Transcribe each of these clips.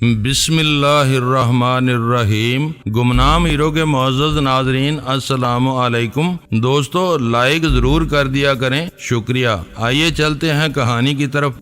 بسم اللہ الرحمن الرحیم۔ گمنام ہیرو کے معزز ناظرین السلام علیکم۔ دوستو لائک ضرور کر دیا کریں، شکریہ۔ آئیے چلتے ہیں کہانی کی طرف۔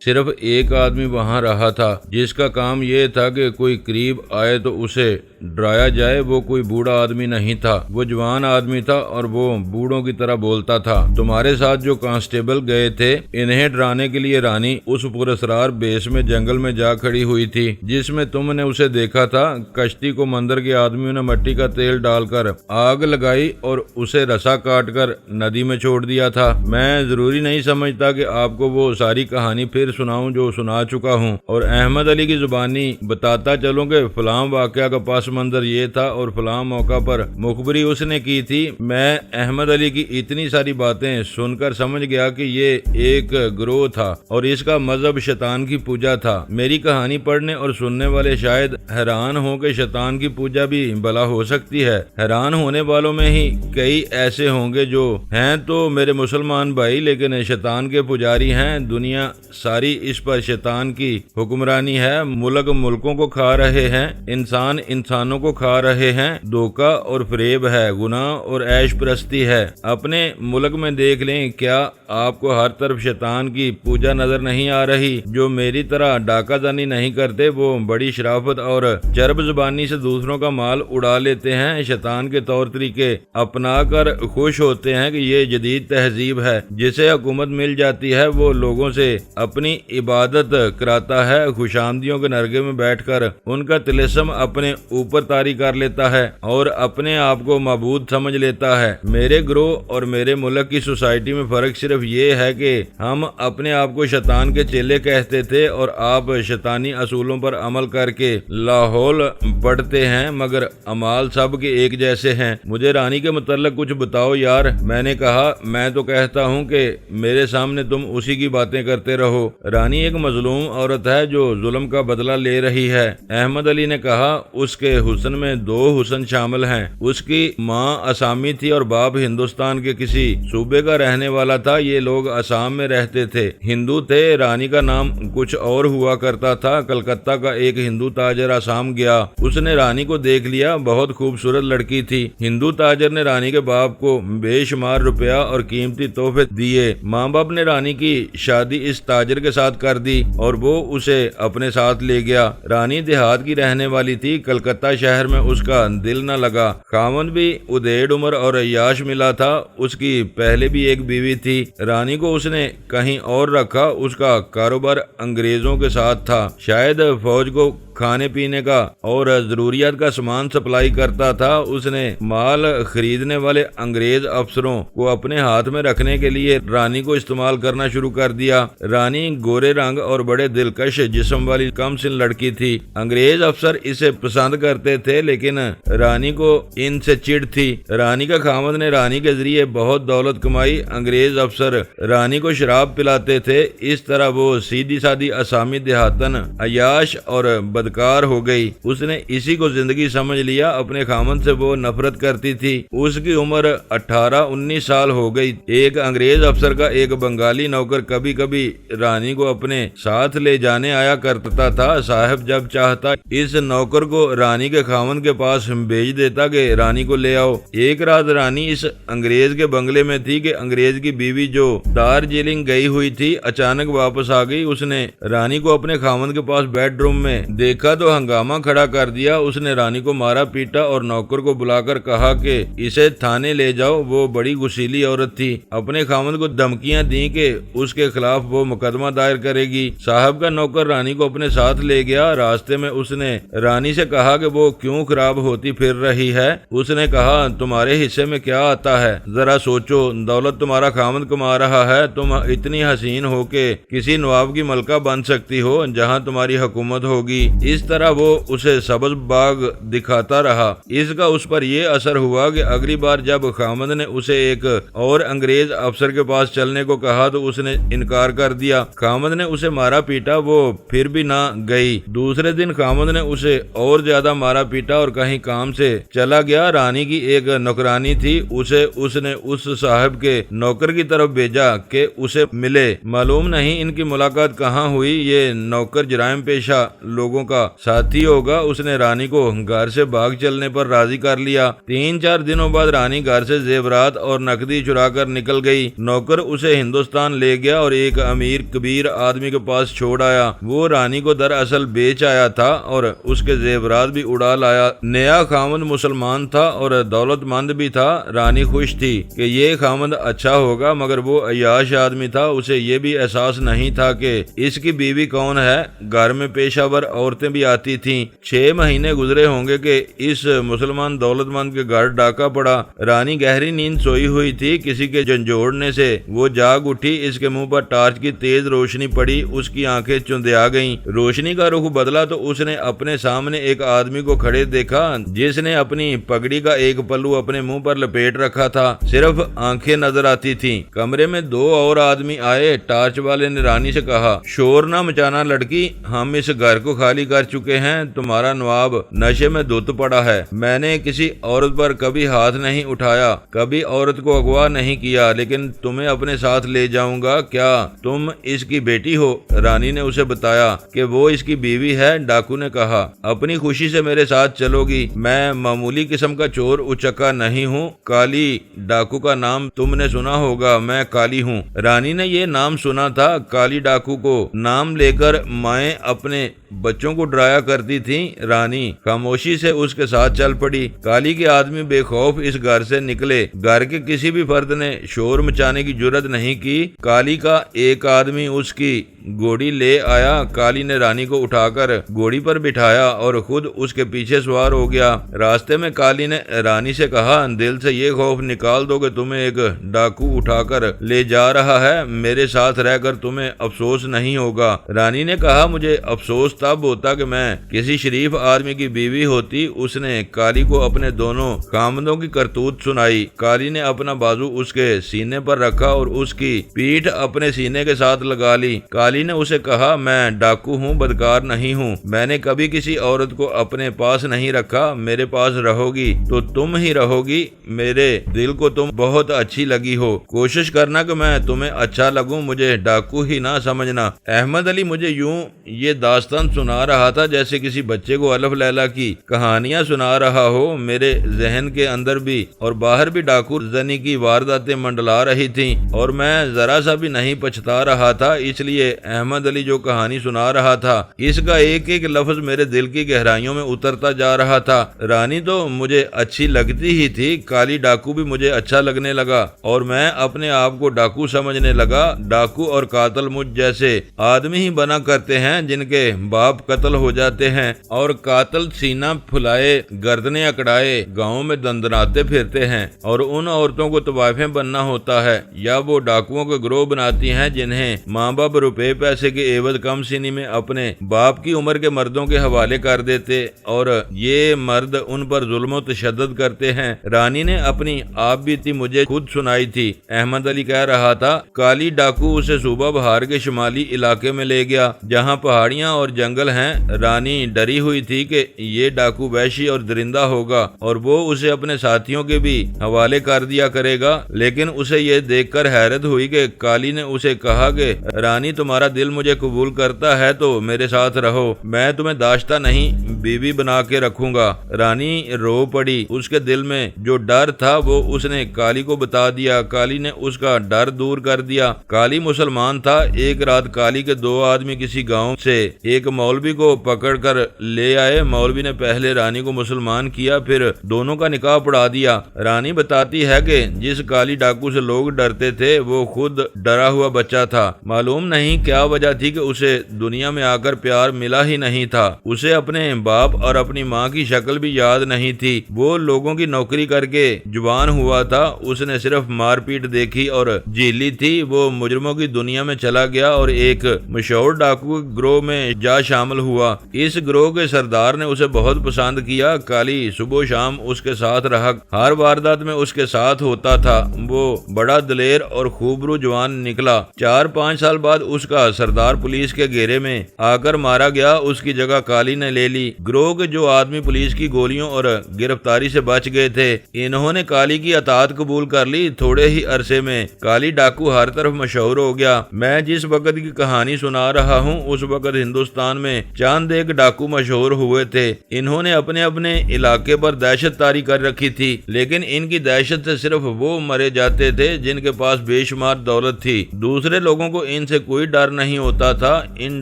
صرف ایک آدمی وہاں رہا تھا جس کا کام یہ تھا کہ کوئی قریب آئے تو اسے ڈرایا جائے۔ وہ کوئی بوڑھا آدمی نہیں تھا، وہ جوان آدمی تھا اور وہ بوڑھوں کی طرح بولتا تھا۔ تمہارے ساتھ جو کانسٹیبل گئے تھے انہیں ڈرانے کے لیے رانی اس پراسرار بیس میں جنگل میں جا کھڑی ہوئی تھی جس میں تم نے اسے دیکھا تھا۔ کشتی کو مندر کے آدمیوں نے مٹی کا تیل ڈال کر آگ لگائی اور اسے رسا کاٹ کر ندی میں چھوڑ دیا تھا۔ میں ضروری نہیں سمجھتا کہ آپ کو وہ ساری کہانی پھر سناؤں جو سنا چکا ہوں، اور احمد علی کی زبانی بتاتا چلوں کہ فلاں واقعہ کا پس منظر یہ تھا اور فلاں موقع پر مخبری اس نے کی تھی۔ میں احمد علی کی اتنی ساری باتیں سن کر سمجھ گیا کہ یہ ایک گروہ تھا اور اس کا مذہب شیطان کی پوجا تھا۔ میری کہانی پڑھنے اور سننے والے شاید حیران ہوں کہ شیطان کی پوجا بھی بلا ہو سکتی ہے۔ حیران ہونے والوں میں ہی کئی ایسے ہوں گے جو ہیں تو میرے مسلمان بھائی لیکن شیطان کے پجاری ہیں۔ دنیا ساری اس پر شیطان کی حکمرانی ہے۔ ملک ملکوں کو کھا رہے ہیں، انسان انسانوں کو کھا رہے ہیں۔ دھوکہ اور فریب ہے، گناہ اور عیش پرستی ہے۔ اپنے ملک میں دیکھ لیں، کیا آپ کو ہر طرف شیطان کی پوجا نظر نہیں آ رہی؟ جو میری طرح ڈاکہ زنی نہیں کرتے وہ بڑی شرافت اور چرب زبانی سے دوسروں کا مال اڑا لیتے ہیں، شیطان کے طور طریقے اپنا کر خوش ہوتے ہیں کہ یہ جدید تہذیب ہے۔ جسے حکومت مل جاتی ہے وہ لوگوں سے اپنی عبادت کراتا ہے، خوش آمدیوں کے نرگے میں بیٹھ کر ان کا طلسم اپنے اوپر طاری کر لیتا ہے اور اپنے آپ کو معبود سمجھ لیتا ہے۔ میرے گروہ اور میرے ملک کی سوسائٹی میں فرق صرف یہ ہے کہ ہم اپنے آپ کو شیطان کے چیلے کہتے تھے اور آپ شیطانی اصولوں پر عمل کر کے لاہور پڑھتے ہیں، مگر اعمال سب کے ایک جیسے ہیں۔ مجھے رانی کے متعلق کچھ بتاؤ یار۔ میں نے کہا، میں تو کہتا ہوں کہ میرے سامنے تم اسی کی باتیں کرتے رہو۔ رانی ایک مظلوم عورت ہے جو ظلم کا بدلہ لے رہی ہے۔ احمد علی نے کہا، اس کے حسن میں دو حسن شامل ہیں۔ اس کی ماں آسامی تھی اور باپ ہندوستان کے کسی صوبے کا رہنے والا تھا۔ یہ لوگ آسام میں رہتے تھے، ہندو تھے۔ رانی کا نام کچھ اور ہوا کرتا تھا۔ کلکتہ کا ایک ہندو تاجر آسام گیا، اس نے رانی کو دیکھ لیا، بہت خوبصورت لڑکی تھی۔ ہندو تاجر نے رانی کے باپ کو بے شمار روپیہ اور قیمتی تحفے دیے۔ ماں باپ نے رانی کی شادی اس تاجر کے ساتھ کر دی اور وہ اسے اپنے ساتھ لے گیا۔ رانی دیہات کی رہنے والی تھی، کلکتہ شہر میں اس کا دل نہ لگا۔ خاوند بھی ادھیڑ عمر اور عیاش ملا تھا۔ اس کی پہلے بھی ایک بیوی تھی۔ رانی کو اس نے کہیں اور رکھا۔ اس کا کاروبار انگریزوں کے ساتھ تھا، شاید فوج کو کھانے پینے کا اور ضروریات کا سامان سپلائی کرتا تھا۔ اس نے مال خریدنے والے انگریز افسروں کو اپنے ہاتھ میں رکھنے کے لیے رانی کو استعمال کرنا شروع کر دیا۔ رانی گورے رنگ اور بڑے دلکش جسم والی کم سن لڑکی تھی۔ انگریز افسر اسے پسند کرتے تھے لیکن رانی کو ان سے چڑ تھی۔ رانی کا خاوند نے رانی کے ذریعے بہت دولت کمائی۔ انگریز افسر رانی کو شراب پلاتے تھے، اس طرح وہ سیدھی سادی آسامی دیہاتن عیاش اور بدکار ہو گئی۔ اس نے اسی کو زندگی سمجھ لیا۔ اپنے خاوند سے وہ نفرت کرتی تھی۔ اس کی عمر 18-19 سال ہو گئی۔ ایک انگریز افسر کا ایک بنگالی نوکر کبھی کبھی رانی کو اپنے ساتھ لے جانے آیا کرتا تھا۔ صاحب جب چاہتا اس نوکر کو رانی کے خاوند کے پاس بھیج دیتا کہ رانی کو لے آؤ۔ ایک رات رانی اس انگریز کے بنگلے میں تھی کہ انگریز کی بیوی جو دارجلنگ گئی ہوئی تھی اچانک واپس آ گئی۔ اس نے رانی کو اپنے خاوند کے پاس بیڈ روم میں دیکھا تو ہنگامہ کھڑا کر دیا۔ اس نے رانی کو مارا پیٹا اور نوکر کو بلا کر کہا کہ اسے تھانے لے جاؤ۔ وہ بڑی غسیلی عورت تھی، اپنے خاوند کو دھمکیاں دیں کہ اس کے خلاف وہ مقدمہ دائر کرے گی۔ صاحب کا نوکر رانی کو اپنے ساتھ لے گیا۔ راستے میں اس نے رانی سے کہا کہ وہ کیوں خراب ہوتی پھر رہی ہے۔ اس نے کہا، تمہارے حصے میں کیا آتا ہے؟ ذرا سوچو، دولت تمہارا خاوند کما رہا ہے، تم اتنی حسین ہو کہ کسی نواب کی ملکہ بن سکتی ہو جہاں تمہاری حکومت ہوگی۔ اس طرح وہ اسے سبز باغ دکھاتا رہا۔ اس کا اس پر یہ اثر ہوا کہ اگلی بار جب خامد نے اسے ایک اور انگریز افسر کے پاس چلنے کو کہا تو اس نے انکار کر دیا۔ خامد نے اسے مارا پیٹا، وہ پھر بھی نہ گئی۔ دوسرے دن خامد نے اسے اور زیادہ مارا پیٹا اور کہیں کام سے چلا گیا۔ رانی کی ایک نوکرانی تھی، اس نے اس صاحب کے نوکر کی طرف بھیجا کہ اسے ملے۔ معلوم نہیں ان کی ملاقات کہاں ہوئی، یہ نوکر جرائم پیشہ لوگوں کا ساتھی ہوگا۔ اس نے رانی کو گھر سے بھاگ چلنے پر راضی کر لیا۔ 3-4 دنوں بعد رانی گھر سے زیورات اور نقدی چرا کر نکل گئی۔ نوکر اسے ہندوستان لے گیا اور ایک امیر کبیر آدمی کے پاس چھوڑ آیا۔ وہ رانی کو دراصل بیچ آیا تھا اور اس کے زیورات بھی اڑا لایا۔ نیا خامد مسلمان تھا اور دولت مند بھی تھا۔ رانی خوش تھی کہ یہ خامد اچھا ہوگا، مگر وہ عیاش آدمی تھا۔ اسے یہ بھی احساس نہیں تھا کہ اس کی بیوی کون ہے۔ گھر میں پیشہ ور عورتیں بھی آتی تھیں۔ 6 مہینے گزرے ہوں گے کہ اس مسلمان دولت مند کے گھر ڈاکہ پڑا۔ رانی گہری نیند سوئی ہوئی تھی، کسی کے جھنجھوڑنے سے وہ جاگ اٹھی۔ اس کے منہ پر ٹارچ کی تیز روشنی پڑی، اس کی آنکھیں چندیا گئیں۔ روشنی کا رخ بدلا تو اس نے اپنے سامنے ایک آدمی کو کھڑے دیکھا جس نے اپنی پگڑی کا ایک پلو اپنے منہ پر لپیٹ رکھا تھا، صرف آنکھیں نظر آتی تھیں۔ کمرے میں 2 اور آدمی آئے۔ ٹارچ والے نے رانی سے کہا، شور نہ مچانا لڑکی، ہم اس گھر کو خالی کر چکے ہیں۔ تمہارا نواب نشے میں دھت پڑا ہے۔ میں نے کسی عورت پر کبھی ہاتھ نہیں اٹھایا، کبھی عورت کو اغوا نہیں کیا، لیکن تمہیں اپنے ساتھ لے جاؤں گا۔ کیا تم اس کی بیٹی ہو؟ رانی نے اسے بتایا کہ وہ اس کی بیوی ہے۔ ڈاکو نے کہا، اپنی خوشی سے میرے ساتھ چلو گی؟ میں معمولی قسم کا چور اچکا نہیں ہوں۔ کالی ڈاکو کا نام تم نے سنا ہوگا، میں کالی ہوں۔ رانی نے یہ نام سنا تھا۔ کالی ڈاکو کو نام لے کر مائیں اپنے بچوں کو ڈرایا کرتی تھیں۔ رانی خاموشی سے اس کے ساتھ چل پڑی۔ کالی کے آدمی بے خوف اس گھر سے نکلے۔ گھر کے کسی بھی فرد نے شور مچانے کی جرت نہیں کی۔ کالی کا ایک آدمی اس کی گھوڑی لے آیا۔ کالی نے رانی کو اٹھا کر گھوڑی پر بٹھایا اور خود اس کے پیچھے سوار ہو گیا۔ راستے میں کالی نے رانی سے کہا، دل سے یہ خوف نکال دو کہ تمہیں ایک ڈاکو اٹھا کر لے جا رہا ہے۔ میرے ساتھ رہ کر تمہیں افسوس نہیں ہوگا۔ رانی نے کہا، مجھے افسوس تب ہوتا کہ میں کسی شریف آدمی کی بیوی ہوتی۔ اس نے کالی کو اپنے دونوں خامدوں کی کرتوت سنائی۔ کالی نے اپنا بازو اس کے سینے پر رکھا اور اس کی پیٹھ اپنے سینے کے ساتھ لگا لی۔ کالی نے اسے کہا، میں ڈاکو ہوں، بدکار نہیں ہوں۔ میں نے کبھی کسی عورت کو اپنے پاس نہیں رکھا۔ میرے پاس رہو گی تو تم ہی رہو گی۔ میرے دل کو تم بہت اچھی لگی ہو۔ کوشش کرنا کہ میں تمہیں اچھا لگوں، مجھے ڈاکو ہی نہ سمجھنا۔ احمد علی مجھے یوں یہ داستان سنا رہا تھا جیسے کسی بچے کو الف لیلا کی کہانیاں سنا رہا ہو۔ میرے ذہن کے اندر بھی اور باہر بھی ڈاکو زنی کی وارداتیں منڈلا رہی تھیں اور میں ذرا سا بھی نہیں پچھتا رہا تھا۔ اس لیے احمد علی جو کہانی سنا رہا تھا، اس کا ایک ایک لفظ میرے دل کی گہرائیوں میں اترتا جا رہا تھا۔ رانی تو مجھے اچھی لگتی ہی تھی، کالی ڈاکو بھی مجھے اچھا لگنے لگا اور میں اپنے آپ کو ڈاکو سمجھنے لگا۔ ڈاکو اور قاتل مجھ جیسے آدمی ہی بنا کرتے ہیں جن کے باپ قتل ہو جاتے ہیں، اور قاتل سینہ پھلائے گردنیں اکڑائے گاؤں میں دندناتے پھرتے ہیں، اور ان عورتوں کو طوائفیں بننا ہوتا ہے، یا وہ ڈاکوؤں کے گروہ بناتی ہیں جنہیں ماں باپ روپے پیسے کے عوض کم سینی میں اپنے باپ کی عمر کے مردوں کے حوالے کر دیتے اور یہ مرد ان پر ظلم و تشدد کرتے ہیں۔ رانی نے اپنی آپ بیتی مجھے خود سنائی تھی۔ احمد علی کہہ رہا تھا، کالی ڈاکو اسے صوبہ بہار کے شمالی علاقے میں لے گیا جہاں پہاڑیاں اور جنگل ہیں۔ رانی ڈری ہوئی تھی کہ یہ ڈاکو وحشی اور درندہ ہوگا اور وہ اسے اپنے ساتھیوں کے بھی حوالے کر دیا کرے گا، لیکن اسے یہ دیکھ کر حیرت ہوئی کہ کالی نے اسے کہا کہ رانی تمہارا دل مجھے قبول کرتا ہے تو میرے ساتھ رہو، میں تمہیں داشتہ نہیں بیوی بنا کے رکھوں گا۔ رانی رو پڑی۔ اس کے دل میں جو ڈر تھا وہ اس نے کالی کو بتا دیا۔ کالی نے اس کا ڈر دور کر دیا۔ کالی مسلمان تھا۔ ایک رات کالی کے 2 آدمی کسی گاؤں سے ایک مولوی کو پکڑ کر لے آئے۔ مولوی نے پہلے رانی کو مسلمان کیا، پھر دونوں کا نکاح پڑھا دیا۔ رانی بتاتی ہے کہ جس کالی ڈاکو سے لوگ ڈرتے تھے وہ خود ڈرا ہوا بچہ تھا۔ معلوم نہیں کیا وجہ تھی کہ اسے دنیا میں آ کر پیار ملا ہی نہیں تھا۔ اسے اپنے باپ اور اپنی ماں کی شکل بھی یاد نہیں تھی۔ وہ لوگوں کی نوکری کر کے جوان ہوا تھا۔ اس نے صرف مار پیٹ دیکھی اور جھیلی تھی۔ وہ مجرموں کی دنیا میں چلا گیا اور ایک مشہور ڈاکو گروہ میں جا شامل ہوا۔ ہوا۔ اس گروہ کے سردار نے اسے بہت پسند کیا۔ کالی صبح و شام اس کے ساتھ رہا، ہر واردات میں اس کے ساتھ ہوتا تھا۔ وہ بڑا دلیر اور خوبرو جوان نکلا۔ 4-5 سال بعد اس کا سردار پولیس کے گھیرے میں آ کر مارا گیا۔ اس کی جگہ کالی نے لے لی۔ گروہ کے جو آدمی پولیس کی گولیوں اور گرفتاری سے بچ گئے تھے، انہوں نے کالی کی اطاعت قبول کر لی۔ تھوڑے ہی عرصے میں کالی ڈاکو ہر طرف مشہور ہو گیا۔ میں جس وقت کی کہانی سنا رہا ہوں، اس وقت ہندوستان میں چند ایک ڈاکو مشہور ہوئے تھے۔ انہوں نے اپنے علاقے پر دہشت طاری کر رکھی تھی، لیکن ان کی دہشت سے صرف وہ مرے جاتے تھے جن کے پاس بے شمار دولت تھی۔ دوسرے لوگوں کو ان سے کوئی ڈر نہیں ہوتا تھا۔ ان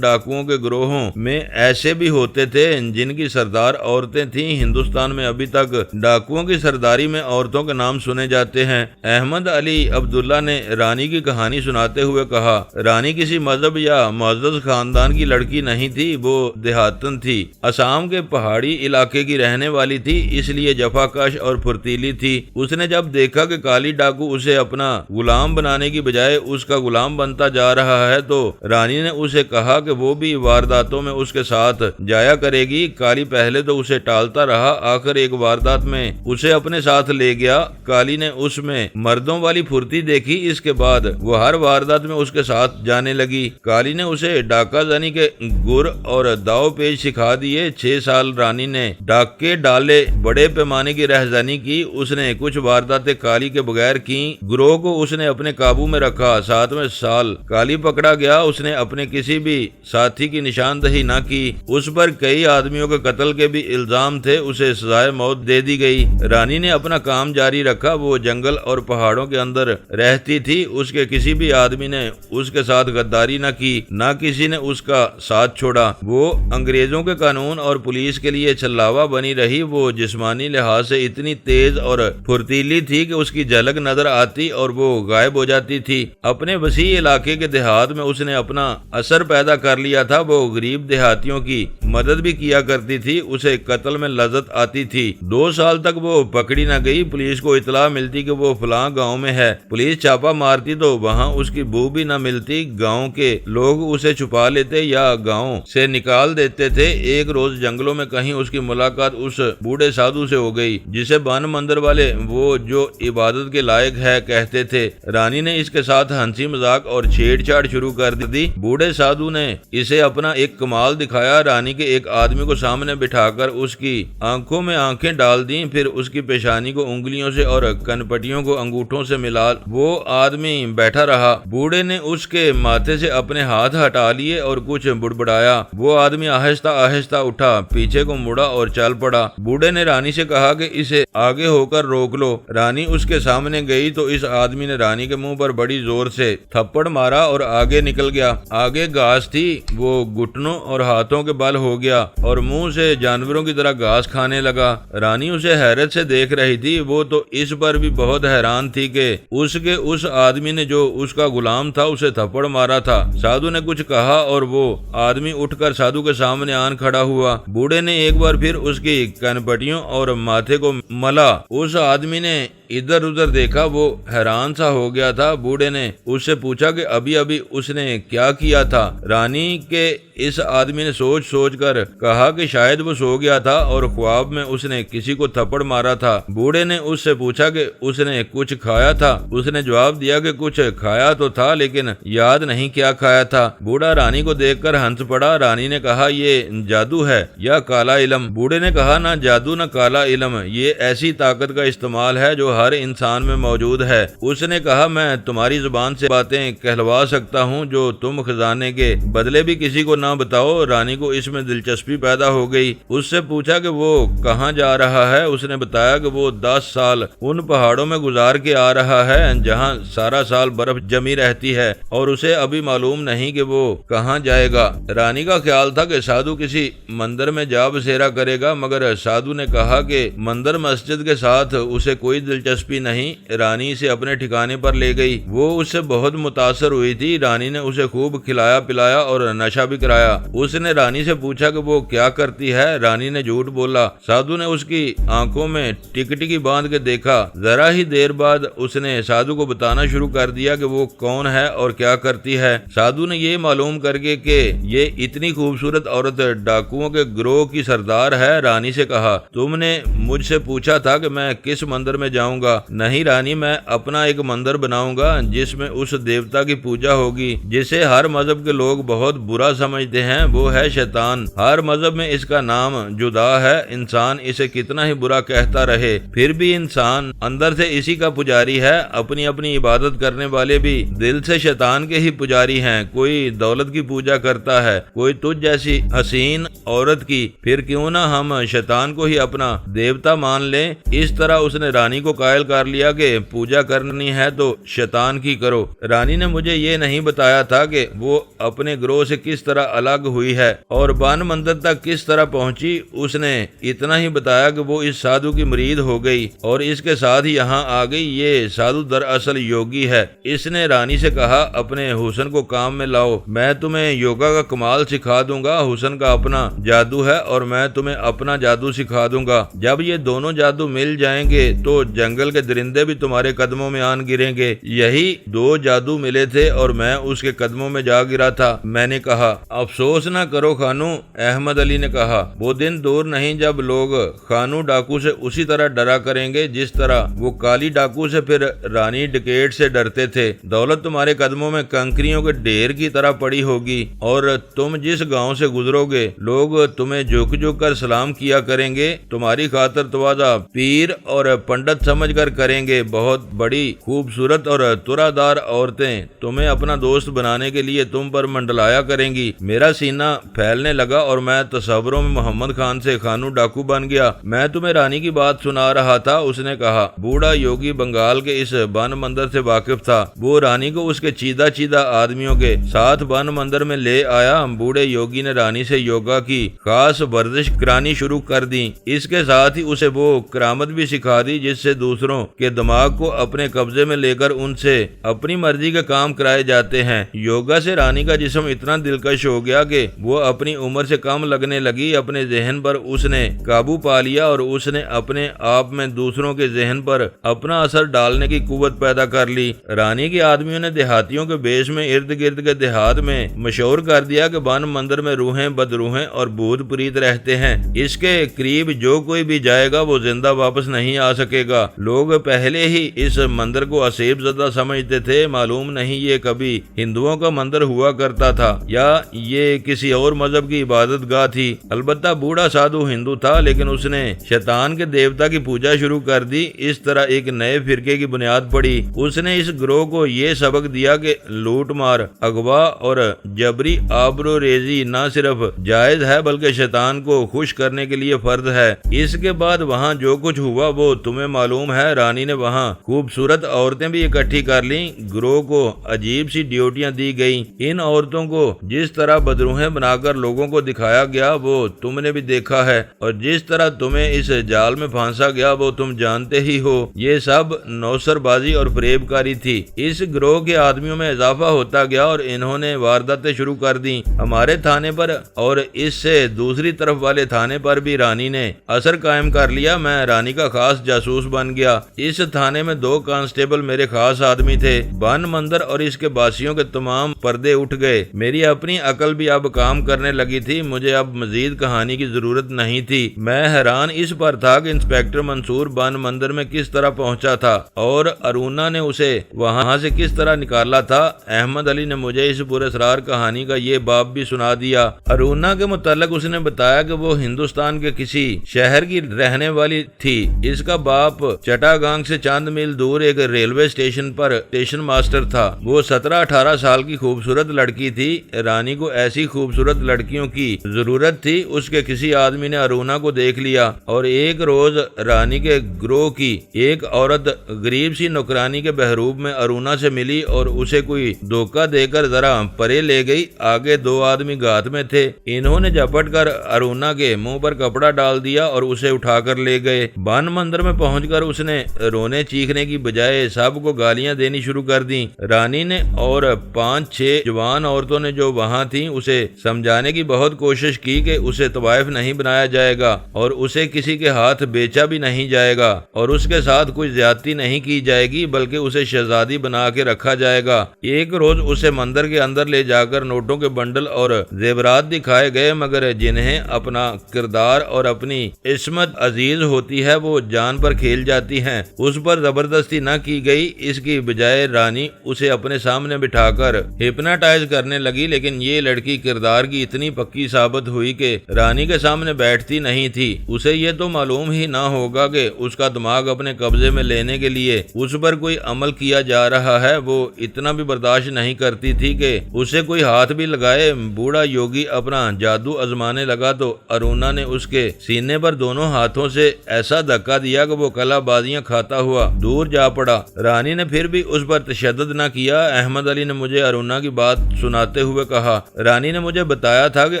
ڈاکوؤں کے گروہوں میں ایسے بھی ہوتے تھے جن کی سردار عورتیں تھیں۔ ہندوستان میں ابھی تک ڈاکوؤں کی سرداری میں عورتوں کے نام سنے جاتے ہیں۔ احمد علی عبداللہ نے رانی کی کہانی سناتے ہوئے کہا، رانی کسی مذہب یا معزز خاندان کی لڑکی نہیں تھی، وہ دیہاتن تھی، آسام کے پہاڑی علاقے کی رہنے والی تھی، اس لیے جفا کش اور پھرتیلی تھی۔ اس نے جب دیکھا کہ کالی ڈاکو اسے اپنا غلام بنانے کی بجائے اس کا غلام بنتا جا رہا ہے، تو رانی نے اسے کہا کہ وہ بھی وارداتوں میں اس کے ساتھ جایا کرے گی۔ کالی پہلے تو اسے ٹالتا رہا، آخر ایک واردات میں اسے اپنے ساتھ لے گیا۔ کالی نے اس میں مردوں والی پھرتی دیکھی، اس کے بعد وہ ہر واردات میں اس کے ساتھ جانے لگی۔ کالی نے اسے ڈاکہ زنی کے گر اور داؤ پیچ سکھا دیے۔ 6 سال رانی نے ڈاکے ڈالے، بڑے پیمانے کی رہزنی کی۔ اس نے کچھ وارداتیں کالی کے بغیر کی۔ گروہ کو اس نے اپنے قابو میں رکھا۔ 7ویں سال کالی پکڑا گیا۔ اس نے اپنے کسی بھی ساتھی کی نشاندہی نہ کی۔ اس پر کئی آدمیوں کے قتل کے بھی الزام تھے۔ اسے سزائے موت دے دی گئی۔ رانی نے اپنا کام جاری رکھا۔ وہ جنگل اور پہاڑوں کے اندر رہتی تھی۔ اس کے کسی بھی آدمی نے اس کے ساتھ غداری نہ کی، نہ کسی نے اس کا ساتھ چھوڑا۔ وہ انگریزوں کے قانون اور پولیس کے لیے چھلاوا بنی رہی۔ وہ جسمانی لحاظ سے اتنی تیز اور پھرتیلی تھی کہ اس کی جھلک نظر آتی اور وہ غائب ہو جاتی تھی۔ اپنے وسیع علاقے کے دیہات میں اس نے اپنا اثر پیدا کر لیا تھا۔ وہ غریب دیہاتیوں کی مدد بھی کیا کرتی تھی۔ اسے قتل میں لذت آتی تھی۔ 2 سال تک وہ پکڑی نہ گئی۔ پولیس کو اطلاع ملتی کہ وہ فلاں گاؤں میں ہے۔ پولیس چھاپا مارتی تو وہاں اس کی بو بھی نہ ملتی۔ گاؤں کے لوگ اسے چھپا لیتے یا گاؤں سے نکال دیتے تھے۔ ایک روز جنگلوں میں کہیں اس کی ملاقات اس بوڑھے سادھو سے ہو گئی جسے بن مندر والے وہ جو عبادت کے لائق ہے کہتے تھے۔ رانی نے اس کے ساتھ ہنسی مذاق اور چھیڑ چھاڑ شروع کر دی۔ بوڑھے سادھو نے اسے اپنا ایک کمال دکھایا۔ رانی کے ایک آدمی کو سامنے بٹھا کر اس کی آنکھوں میں آنکھیں ڈال دیں، پھر اس کی پیشانی کو انگلیوں سے اور کنپٹیوں کو انگوٹھوں سے ملا۔ وہ آدمی بیٹھا رہا۔ بوڑھے نے اس کے ماتھے سے اپنے ہاتھ ہٹا لیے اور کچھ بڑبڑایا۔ وہ آدمی آہستہ آہستہ اٹھا، پیچھے کو مڑا اور چل پڑا۔ بوڑھے نے رانی سے کہا کہ اسے آگے ہو کر روک لو۔ رانی اس کے سامنے گئی تو اس آدمی نے رانی کے منہ پر بڑی زور سے تھپڑ مارا اور آگے نکل گیا۔ آگے گھاس تھی، وہ گھٹنوں اور ہاتھوں کے بل ہو گیا اور منہ سے جانوروں کی طرح گھاس کھانے لگا۔ رانی اسے حیرت سے دیکھ رہی تھی۔ وہ تو اس پر بھی بہت حیران تھی کہ اس آدمی نے جو اس کا غلام تھا اسے تھپڑ مارا تھا۔ سادھو نے کچھ کہا اور وہ آدمی اٹھ کر سادھو کے سامنے آن کھڑا ہوا۔ بوڑھے نے ایک بار پھر اس کی کنپٹیوں اور ماتھے کو ملا۔ اس آدمی نے ادھر ادھر دیکھا، وہ حیران سا ہو گیا تھا۔ بوڑھے نے اس سے پوچھا کہ ابھی اس نے کیا کیا تھا۔ رانی کے اس آدمی نے سوچ سوچ کر کہا کہ شاید وہ سو گیا تھا اور خواب میں اس نے کسی کو تھپڑ مارا تھا۔ بوڑھے نے اس سے پوچھا کہ اس نے کچھ کھایا تھا۔ اس نے جواب دیا کہ کچھ کھایا تو تھا لیکن یاد نہیں کیا کھایا تھا۔ بوڑھا رانی کو دیکھ کر ہنس پڑا۔ رانی نے کہا یہ جادو ہے یا کالا علم؟ بوڑھے نے کہا نہ جادو نہ کالا علم، یہ ایسی طاقت کا استعمال ہے جو ہر انسان میں موجود ہے۔ اس نے کہا میں تمہاری زبان سے باتیں کہلوا سکتا ہوں جو تم خزانے کے بدلے بھی کسی کو نہ بتاؤ۔ رانی کو اس میں دلچسپی پیدا ہو گئی۔ اس سے پوچھا کہ وہ کہاں جا رہا ہے۔ اس نے بتایا کہ وہ 10 سال ان پہاڑوں میں گزار کے آ رہا ہے جہاں سارا سال برف جمی رہتی ہے اور اسے ابھی معلوم نہیں کہ وہ کہاں جائے گا۔ رانی کا خیال تھا کہ سادھو کسی مندر میں جا بسیرا کرے گا، مگر سادھو نے کہا کہ مندر مسجد کے ساتھ اسے کوئی دلچسپی نہیں۔ رانی اسے اپنے ٹھکانے پر لے گئی۔ وہ اس سے بہت متاثر ہوئی تھی۔ رانی نے اسے خوب کھلایا پلایا اور نشہ بھی کرایا۔ اس نے رانی سے پوچھا کہ وہ کیا کرتی ہے۔ رانی نے جھوٹ بولا۔ سادھو نے اس کی آنکھوں میں ٹکی باندھ کے دیکھا۔ ذرا ہی دیر بعد اس نے سادھو کو بتانا شروع کر دیا کہ وہ کون ہے اور کیا کرتی ہے۔ سادھو نے یہ معلوم کر کے کہ یہ اتنی خوبصورت خوبصورت عورت ڈاکوؤں کے گروہ کی سردار ہے، رانی سے کہا تم نے مجھ سے پوچھا تھا کہ میں کس مندر میں جاؤں گا؟ نہیں رانی، میں اپنا ایک مندر بناؤں گا جس میں اس دیوتا کی پوجا ہوگی جسے ہر مذہب کے لوگ بہت برا سمجھتے ہیں، وہ ہے شیطان۔ ہر مذہب میں اس کا نام جدا ہے، انسان اسے کتنا ہی برا کہتا رہے پھر بھی انسان اندر سے اسی کا پجاری ہے۔ اپنی اپنی عبادت کرنے والے بھی دل سے شیطان کے ہی پجاری ہیں۔ کوئی دولت کی پوجا کرتا ہے، کوئی تجھ جیسی حسین عورت کی، پھر کیوں نہ ہم شیطان کو ہی اپنا دیوتا مان لیں۔ اس طرح اس نے رانی کو قائل کر لیا کہ پوجا کرنی ہے تو شیطان کی کرو۔ رانی نے مجھے یہ نہیں بتایا تھا کہ وہ اپنے گروہ سے کس طرح الگ ہوئی ہے اور بن مندر تک کس طرح پہنچی۔ اس نے اتنا ہی بتایا کہ وہ اس سادھو کی مرید ہو گئی اور اس کے ساتھ یہاں آ گئی۔ یہ سادھو دراصل یوگی ہے۔ اس نے رانی سے کہا اپنے حسن کو کام میں لاؤ، میں تمہیں یوگا کا کمال سکھا دوں گا۔ حسن کا اپنا جادو ہے اور میں تمہیں اپنا جادو سکھا دوں گا۔ جب یہ دونوں جادو مل جائیں گے تو جنگل کے درندے بھی تمہارے قدموں میں آن گریں گے۔ یہی دو جادو ملے تھے اور میں اس کے قدموں میں جا گرا تھا۔ میں نے کہا افسوس نہ کرو خانو، احمد علی نے کہا وہ دن دور نہیں جب لوگ خانو ڈاکو سے اسی طرح ڈرا کریں گے جس طرح وہ کالی ڈاکو سے پھر رانی ڈکیٹ سے ڈرتے تھے۔ دولت تمہارے قدموں میں کنکریوں کے ڈھیر کی طرح پڑی ہوگی اور تم جس گاؤں سے گزرو گے لوگ تمہیں جھک جھک کر سلام کیا کریں گے، تمہاری خاطر تواضع پیر اور پنڈت سمجھ کر کریں گے۔ بہت بڑی خوبصورت اور ترا دار عورتیں تمہیں اپنا دوست بنانے کے لیے تم پر منڈلایا کریں گی۔ میرا سینہ پھیلنے لگا اور میں تصوروں میں محمد خان سے خانو ڈاکو بن گیا۔ میں تمہیں رانی کی بات سنا رہا تھا، اس نے کہا۔ بوڑھا یوگی بنگال کے اس بن مندر سے واقف تھا۔ وہ رانی کو اس کے چیدہ آدمیوں کے ساتھ بن مندر میں لے آیا۔ بوڑھے یوگی نے رانی سے یوگا کی خاص ورزش کرانی شروع کر دی۔ اس کے ساتھ ہی اسے وہ کرامت بھی سکھا دی جس سے دوسروں کے دماغ کو اپنے قبضے میں لے کر ان سے اپنی مرضی کے کام کرائے جاتے ہیں۔ یوگا سے رانی کا جسم اتنا دلکش ہو گیا کہ وہ اپنی عمر سے کم لگنے لگی۔ اپنے ذہن پر اس نے قابو پا لیا اور اس نے اپنے آپ میں دوسروں کے ذہن پر اپنا اثر ڈالنے کی قوت پیدا کر لی۔ رانی کے آدمیوں نے دیہاتیوں کے بیش میں ارد گرد کے دیہات میں مشہور کر دیا کہ بن مندر میں روحیں بدروحیں اور بھوت پریت رہتے ہیں۔ اس کے قریب جو کوئی بھی جائے گا وہ زندہ واپس نہیں آ سکے گا۔ لوگ پہلے ہی اس مندر کو عصیب زدہ سمجھتے تھے، معلوم نہیں یہ کبھی ہندوؤں کا مندر ہوا کرتا تھا یا یہ کسی اور مذہب کی عبادت گاہ تھی۔ البتہ بوڑھا سادھو ہندو تھا لیکن اس نے شیطان کے دیوتا کی پوجا شروع کر دی۔ اس طرح ایک نئے فرقے کی بنیاد پڑی۔ اس نے اس گروہ کو یہ سبق دیا کہ لوٹ مار، اغوا اور جبری آبرو ریزی نہ صرف جائز ہے بلکہ شیطان کو خوش کرنے کے لیے فرض ہے۔ اس کے بعد وہاں جو کچھ ہوا وہ تمہیں معلوم ہے۔ رانی نے وہاں خوبصورت عورتیں بھی اکٹھی کر لیں۔ گروہ کو عجیب سی ڈیوٹیاں دی گئیں۔ ان عورتوں کو جس طرح بدروہیں بنا کر لوگوں کو دکھایا گیا وہ تم نے بھی دیکھا ہے اور جس طرح تمہیں اس جال میں پھانسا گیا وہ تم جانتے ہی ہو۔ یہ سب نوسر بازی اور فریب کاری تھی۔ اس گروہ کے آدمیوں میں اضافہ ہوتا گیا اور انہوں نے وارداتیں شروع کر دیں۔ ہمارے تھانے پر اور اس سے دوسری طرف والے تھانے پر بھی رانی نے اثر قائم کر لیا۔ میں رانی کا خاص جاسوس بن گیا۔ اس تھانے میں 2 کانسٹیبل میرے خاص آدمی تھے۔ بن مندر اور اس کے باسیوں کے تمام پردے اٹھ گئے۔ میری اپنی عقل بھی اب کام کرنے لگی تھی۔ مجھے اب مزید کہانی کی ضرورت نہیں تھی۔ میں حیران اس پر تھا کہ انسپیکٹر منصور بن مندر میں کس طرح پہنچا تھا اور ارونا نے اسے وہاں سے کس طرح نکالا تھا۔ احمد علی نے مجھے اس پورے اسرار کہانی کا یہ باب بھی سنا دیا۔ ارونا کے متعلق اس نے بتایا کہ وہ ہندوستان کے کسی شہر کی رہنے والی تھی۔ اس کا باپ چٹاگانگ سے چند میل دور ایک ریلوے اسٹیشن پر اسٹیشن ماسٹر تھا۔ وہ 17-18 سال کی خوبصورت لڑکی تھی۔ رانی کو ایسی خوبصورت لڑکیوں کی ضرورت تھی۔ اس کے کسی آدمی نے ارونا کو دیکھ لیا اور ایک روز رانی کے گروہ کی ایک عورت غریب سی نوکرانی کے بحروب میں ارونا سے ملی اور اسے کوئی دھوکہ دے کر ذرا پرے لے گئی۔ آگے 2 آدمی گھات میں تھے۔ انہوں نے جھپٹ کر ارونا کے منہ پر کپڑا ڈال دیا اور اسے اٹھا کر لے گئے۔ بن مندر میں پہنچ کر اس نے رونے چیخنے کی بجائے سب کو گالیاں دینی شروع کر دیں۔ رانی نے اور 5-6 جوان عورتوں نے جو وہاں تھیں اسے سمجھانے کی بہت کوشش کی کہ اسے طوائف نہیں بنایا جائے گا اور اسے کسی کے ہاتھ بیچا بھی نہیں جائے گا اور اس کے ساتھ کوئی زیادتی نہیں کی جائے گی بلکہ اسے شہزادی بنا کے رکھا جائے گا۔ ایک روز اسے مندر کے اندر لے جا کر نوٹوں کے بنڈل اور زیورات دکھائے گئے، مگر جنہیں اپنا کردار اور اپنی عصمت عزیز ہوتی ہے وہ جان پر کھیل جاتی ہیں۔ اس پر زبردستی نہ کی گئی، اس کی بجائے رانی اسے اپنے سامنے بٹھا کر ہپناٹائز کرنے لگی، لیکن یہ لڑکی کردار کی اتنی پکی ثابت ہوئی کہ رانی کے سامنے بیٹھتی نہیں تھی۔ اسے یہ تو معلوم ہی نہ ہوگا کہ اس کا دماغ اپنے قبضے میں لینے کے لیے اس پر کوئی عمل کیا جا رہا ہے۔ وہ اتنا بھی برداشت نہیں کرتی تھی کہ اسے کوئی ہاتھ بھی لگائے۔ بوڑھا یوگی اپنا جادو آزمانے لگا تو ارونا نے اس کے سینے پر دونوں ہاتھوں سے ایسا دھکا دیا کہ وہ کلا بازیاں کھاتا ہوا دور جا پڑا۔ رانی نے پھر بھی اس پر تشدد نہ کیا۔ احمد علی نے مجھے ارونا کی بات سناتے ہوئے کہا، رانی نے مجھے بتایا تھا کہ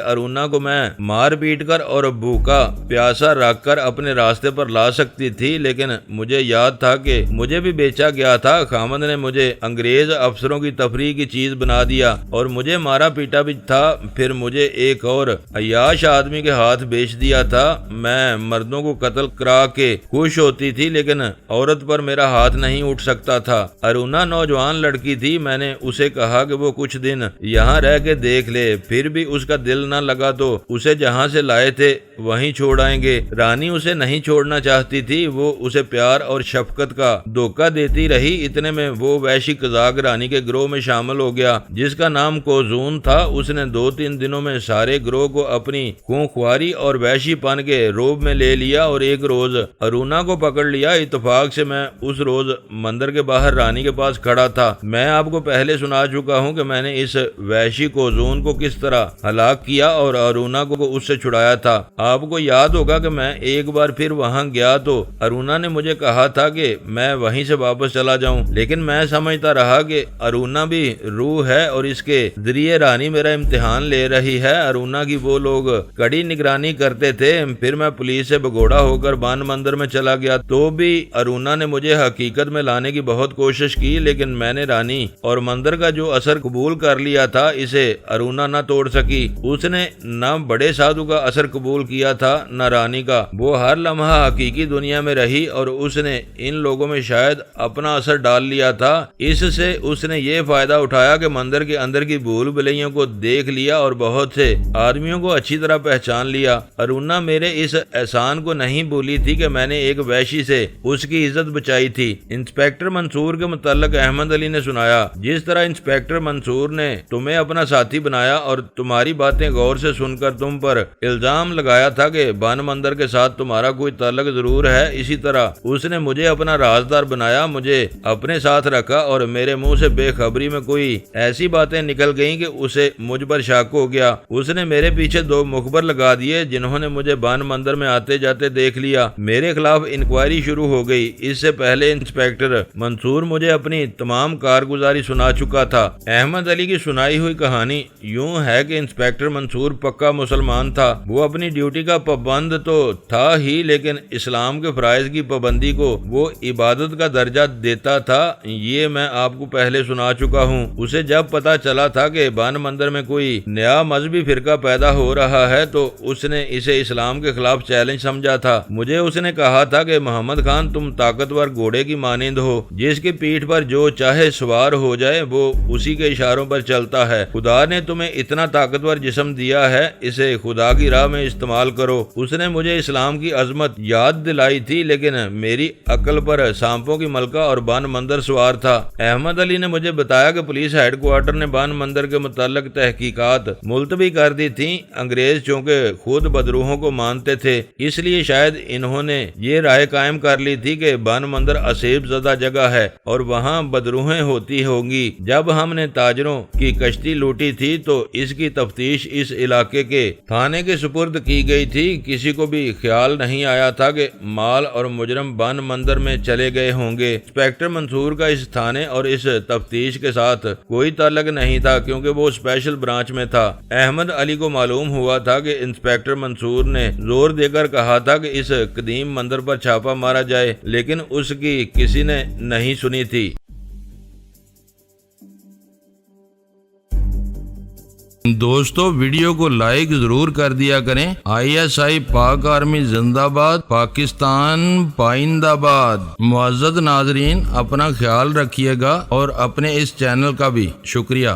ارونا کو میں مار پیٹ کر اور بھوکا پیاسا رکھ کر اپنے راستے پر لا سکتی تھی، لیکن مجھے یاد تھا کہ مجھے بھی بیچا گیا تھا۔ خامد نے مجھے انگریز افسروں کی تفریح کی چیز بنا دیا اور مجھے مارا پیٹا بھی تھا، پھر مجھے ایک اور عیاش آدمی کے ہاتھ بیچ دیا تھا۔ میں مردوں کو قتل کرا کے خوش ہوتی تھی، لیکن عورت پر میرا ہاتھ نہیں اٹھ سکتا تھا۔ ارونا نوجوان لڑکی تھی، میں نے اسے کہا کہ وہ کچھ دن یہاں رہ کے دیکھ لے، پھر بھی اس کا دل نہ لگا تو اسے جہاں سے لائے تھے وہیں چھوڑ آئیں گے۔ رانی اسے نہیں چھوڑنا چاہتی تھی، وہ اسے پیار اور شفقت کا دھوکہ دیتی رہی۔ اتنے میں وہ وحشی قزاق رانی کے گروہ میں شامل ہو گیا جس کا نام کوزون تھا۔ اس نے 2-3 دنوں میں سارے گروہ کو اپنی خونخواری اور وحشی پن کے روب میں لے لیا اور ایک روز ارونا کو پکڑ لیا۔ اتفاق سے میں اس روز مندر کے باہر رانی کے پاس کھڑا تھا۔ میں آپ کو پہلے سنا چکا ہوں کہ میں نے اس وحشی کوزون کو کس طرح ہلاک کیا اور ارونا کو اس سے چھڑایا تھا۔ آپ کو یاد ہوگا کہ میں ایک بار پھر وہاں گیا تو ارونا نے مجھے کہا تھا کہ میں وہیں سے واپس چلا جاؤں، لیکن میں سمجھتا رہا کہ ارونا بھی روح ہے اور اس کے ذریعے رانی میرا امتحان لے رہی ہے۔ ارونا کی وہ لوگ کڑی نگرانی کرتے تھے۔ پھر میں پولیس سے بگوڑا ہو کر بان مندر میں چلا گیا، تو بھی ارونا نے مجھے حقیقت میں لانے کی بہت کوشش کی، لیکن میں نے رانی اور مندر کا جو اثر قبول کر لیا تھا اسے ارونا نہ توڑ سکی۔ اس نے نہ بڑے سادھو کا اثر قبول کیا تھا نہ رانی کا۔ وہ ہر لمحہ حقیقی دنیا میں رہی اور اس نے ان لوگوں میں شاید اپنا اثر ڈال لیا تھا۔ اس سے اس نے یہ فائدہ اٹھایا کہ مندر کے اندر کی بھول بھلیوں کو دیکھ لیا اور بہت سے آدمیوں کو اچھی طرح پہچان لیا۔ ارونا میرے اس احسان کو نہیں بھولی تھی کہ میں نے ایک وحشی سے اس کی عزت بچائی تھی۔ انسپیکٹر منصور کے متعلق احمد علی نے سنایا، جس طرح انسپیکٹر منصور نے تمہیں اپنا ساتھی بنایا اور تمہاری باتیں غور سے سن کر تم پر الزام لگایا تھا کہ بان مندر کے ساتھ تمہارا کوئی تعلق ضرور ہے، اسی طرح اس نے مجھے اپنا رازدار بنایا، مجھے اپنے ساتھ رکھا اور میرے منہ سے بے خبری میں کوئی ایسی باتیں نکل گئیں کہ اسے مجھ پر شک ہو گیا۔ اس نے میرے پیچھے 2 مخبر لگا دیے جنہوں نے مجھے بان مندر میں آتے جاتے دیکھ لیا۔ میرے خلاف انکوائری شروع ہو گئی۔ اس سے پہلے انسپیکٹر منصور مجھے اپنی تمام کارگزاری سنا چکا تھا۔ احمد علی کی سنائی ہوئی کہانی یوں ہے کہ انسپیکٹر منصور پکا مسلمان تھا۔ وہ اپنی ڈیوٹی کا پابند تو تھا ہی، لیکن اسلام کے فرائض کی پابندی کو وہ عبادت کا درجہ دیتا تھا۔ یہ میں آپ کو پہلے سنا چکا ہوں۔ اسے جب پتا چلا تھا کہ بان مندر میں کوئی نیا مذہبی فرقہ پیدا ہو رہا ہے تو اس نے اسے اسلام کے خلاف چیلنج سمجھا تھا۔ مجھے اس نے کہا تھا کہ محمد خان تم طاقتور گھوڑے کی مانند ہو، جس کی پیٹھ پر جو چاہے سوار ہو جائے، وہ اسی کے اشاروں پر چلتا ہے۔ خدا نے تمہیں اتنا طاقتور جسم دیا ہے، اسے خدا کی راہ میں استعمال کرو۔ اس نے مجھے اسلام کی عظمت یاد دلائی تھی، لیکن میری عقل پر سانپوں کی ملکہ اور بان مندر سوار تھا۔ احمد علی نے مجھے بتایا کہ پولیس ہیڈ کوارٹر نے بان مندر کے متعلق تحقیقات ملتوی کر دی تھیں۔ انگریز چونکہ خود بدروحوں کو مانتے تھے، اس لیے شاید انہوں نے یہ رائے قائم کر لی تھی کہ بان مندر اسیب زدہ جگہ ہے اور وہاں بدروہیں ہوتی ہوں گی۔ جب ہم نے تاجروں کی کشتی لوٹی تھی تو اس کی تفتیش اس علاقے کے تھانے کے سپرد کی گئی تھی۔ کسی کو بھی خیال نہیں آیا تھا کہ مال اور مجرم بان مندر میں چلے گئے ہوں گے۔ انسپیکٹر منصور کا اس تھانے اور اس تفتیش کے ساتھ کوئی تعلق نہیں تھا کیونکہ وہ اسپیشل برانچ میں تھا۔ احمد علی کو معلوم ہوا تھا کہ انسپیکٹر منصور نے زور دے کر کہا تھا کہ اس قدیم مندر پر چھاپا مارا جائے، لیکن اس کی کسی نے نہیں سنی تھی۔ دوستو ویڈیو کو لائک ضرور کر دیا کریں۔ ISI پاک آرمی زندہ باد، پاکستان پائندہ باد۔ معزز ناظرین اپنا خیال رکھیے گا اور اپنے اس چینل کا بھی شکریہ۔